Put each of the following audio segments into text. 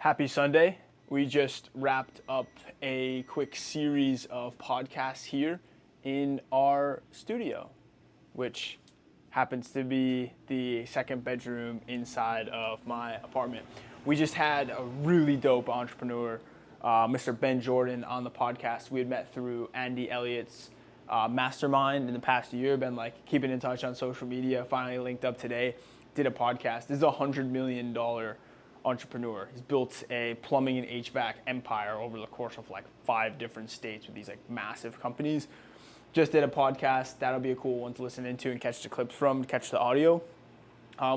Happy Sunday. We just wrapped up a quick series of podcasts here in our studio, which happens to be the second bedroom inside of my apartment. We just had a really dope entrepreneur, Mr. Ben Jordan, on the podcast. We had met through Andy Elliott's mastermind in the past year, been like keeping in touch on social media, finally linked up today, did a podcast. This is $100 million entrepreneur. He's built a plumbing and HVAC empire over the course of like 5 different states with these like massive companies. Just did a podcast. That'll be a cool one to listen into and catch the clips from, catch the audio.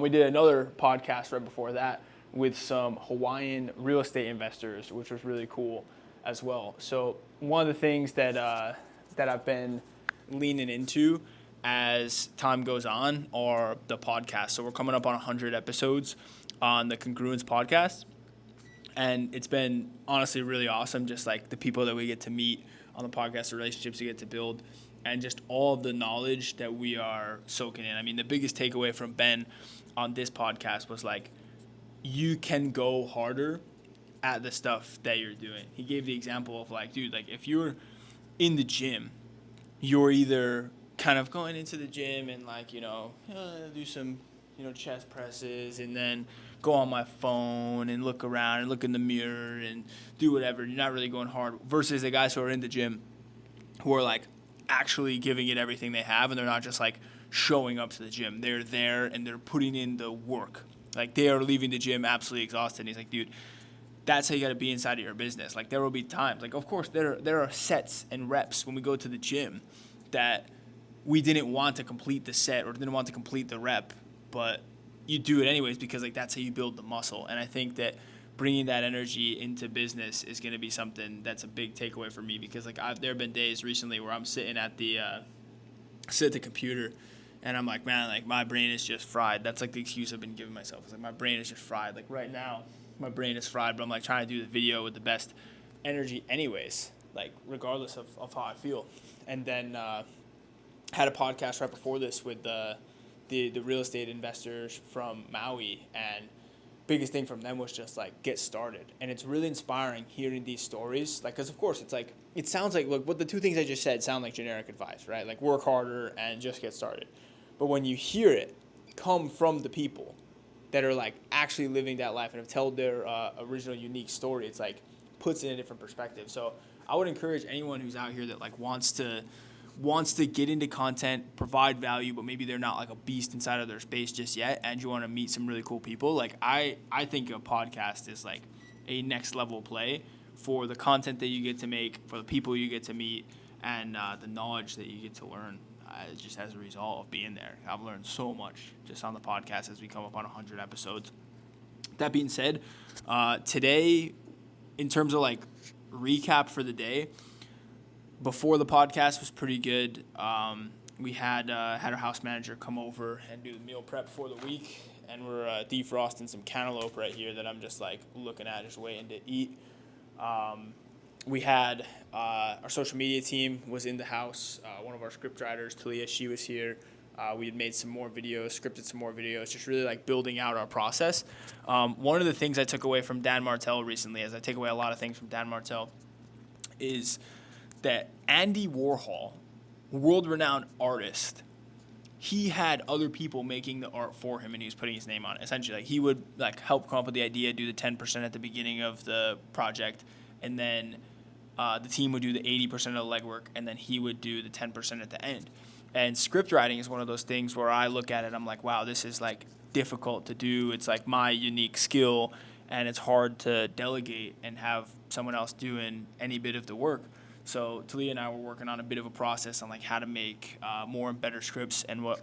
We did another podcast right before that with some Hawaiian real estate investors, which was really cool as well. So one of the things that I've been leaning into as time goes on are the podcast. So we're coming up on 100 episodes on the Congruence podcast, and it's been honestly really awesome, just like the people that we get to meet on the podcast, the relationships we get to build, and just all of the knowledge that we are soaking in. I mean, the biggest takeaway from Ben on this podcast was like, you can go harder at the stuff that you're doing. He gave the example of like, dude, like if you're in the gym, you're either kind of going into the gym and like, do some, chest presses and then go on my phone and look around and look in the mirror and do whatever. You're not really going hard versus the guys who are in the gym who are like actually giving it everything they have, and they're not just like showing up to the gym. They're there and they're putting in the work. Like they are leaving the gym absolutely exhausted. And he's like, dude, that's how you got to be inside of your business. Like there will be times, like of course there are sets and reps when we go to the gym that we didn't want to complete the set or didn't want to complete the rep, but you do it anyways because like that's how you build the muscle. And I think that bringing that energy into business is going to be something that's a big takeaway for me, because like there have been days recently where I'm sitting at the computer and I'm like, man, like my brain is just fried. That's like the excuse I've been giving myself. It's like my brain is just fried. Like right now, my brain is fried, but I'm like trying to do the video with the best energy anyways, like regardless of how I feel. And then had a podcast right before this with the real estate investors from Maui, and biggest thing from them was just like get started. And it's really inspiring hearing these stories, like because of course it's like it sounds like, look, what the two things I just said sound like generic advice, right? Like work harder and just get started. But when you hear it come from the people that are like actually living that life and have told their original unique story, it's like puts it in a different perspective. So I would encourage anyone who's out here that like wants to get into content, provide value, but maybe they're not like a beast inside of their space just yet, and you want to meet some really cool people. Like I think a podcast is like a next level play for the content that you get to make, for the people you get to meet, and the knowledge that you get to learn just as a result of being there. I've learned so much just on the podcast as we come up on 100 episodes. That being said, today, in terms of like recap for the day, before the podcast was pretty good. We had our house manager come over and do the meal prep for the week, and we're defrosting some cantaloupe right here that I'm just like looking at, just waiting to eat. We had our social media team was in the house. One of our script writers, Talia, she was here. We had made some more videos, scripted some more videos, just really like building out our process. One of the things I took away from Dan Martell recently, as I take away a lot of things from Dan Martell, is that Andy Warhol, world-renowned artist, he had other people making the art for him, and he was putting his name on it. Essentially, like he would like help come up with the idea, do the 10% at the beginning of the project, and then the team would do the 80% of the legwork, and then he would do the 10% at the end. And script writing is one of those things where I look at it, I'm like, wow, this is like difficult to do. It's like my unique skill, and it's hard to delegate and have someone else doing any bit of the work. So Talia and I were working on a bit of a process on like how to make more and better scripts, and what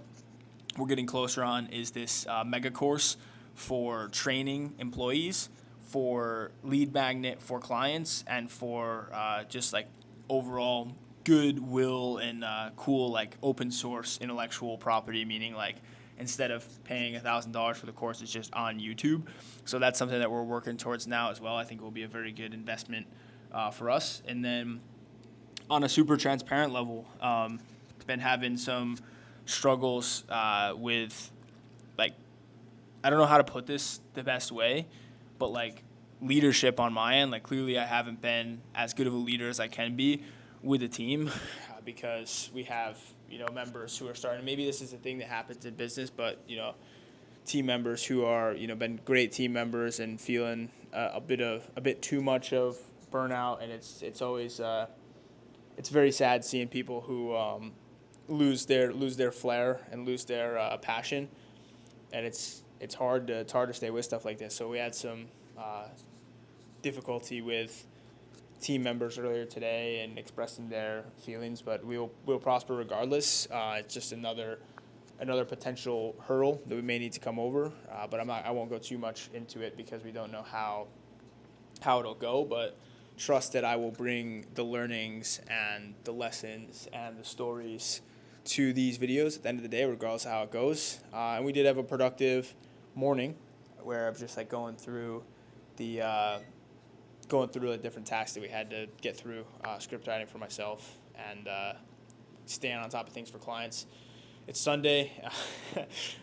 we're getting closer on is this mega course for training employees, for lead magnet for clients, and for just like overall goodwill and cool like open source intellectual property, meaning like instead of paying $1,000 for the course, it's just on YouTube. So that's something that we're working towards now as well. I think it will be a very good investment for us. And then on a super transparent level, been having some struggles with, like, I don't know how to put this the best way, but like leadership on my end. Like, clearly I haven't been as good of a leader as I can be with the team because we have, members who are starting. Maybe this is a thing that happens in business, but, team members who are, been great team members and feeling a bit too much of burnout. And it's always, it's very sad seeing people who lose their flair and lose their passion. And it's hard to stay with stuff like this. So we had some difficulty with team members earlier today and expressing their feelings, but we'll prosper regardless. It's just another potential hurdle that we may need to come over. But I won't go too much into it because we don't know how it'll go. But trust that I will bring the learnings and the lessons and the stories to these videos at the end of the day, regardless of how it goes. And we did have a productive morning where I was just like going through the different tasks that we had to get through, script writing for myself and staying on top of things for clients. It's Sunday.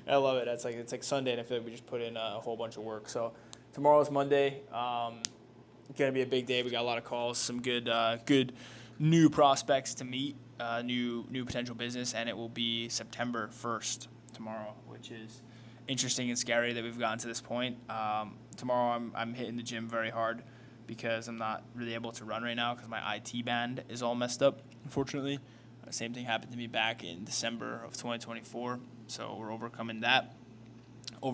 I love it. It's like Sunday, and I feel like we just put in a whole bunch of work. So tomorrow's Monday. Gonna be a big day. We got a lot of calls, some good new prospects to meet, new potential business, and it will be September 1st tomorrow, which is interesting and scary that we've gotten to this point. Tomorrow I'm hitting the gym very hard because I'm not really able to run right now because my IT band is all messed up, unfortunately. Same thing happened to me back in December of 2024, so we're overcoming that, a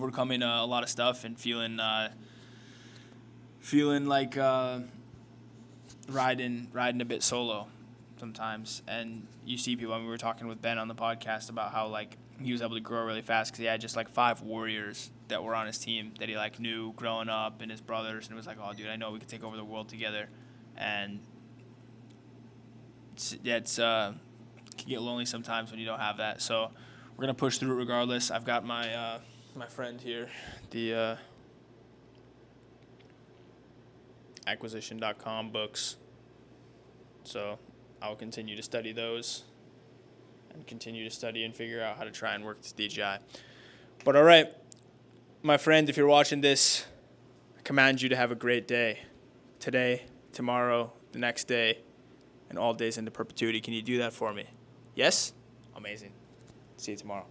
lot of stuff, and feeling like riding a bit solo sometimes. And you see people, we were talking with Ben on the podcast about how like he was able to grow really fast because he had just like 5 warriors that were on his team that he like knew growing up and his brothers, and it was like, oh dude, I know we could take over the world together. And it's can get lonely sometimes when you don't have that. So we're gonna push through it regardless. I've got my my friend here, the acquisition.com books. So I'll continue to study those and continue to study and figure out how to try and work this DJI. But all right, my friend, if you're watching this, I command you to have a great day. Today, tomorrow, the next day, and all days into perpetuity. Can you do that for me? Yes? Amazing. See you tomorrow.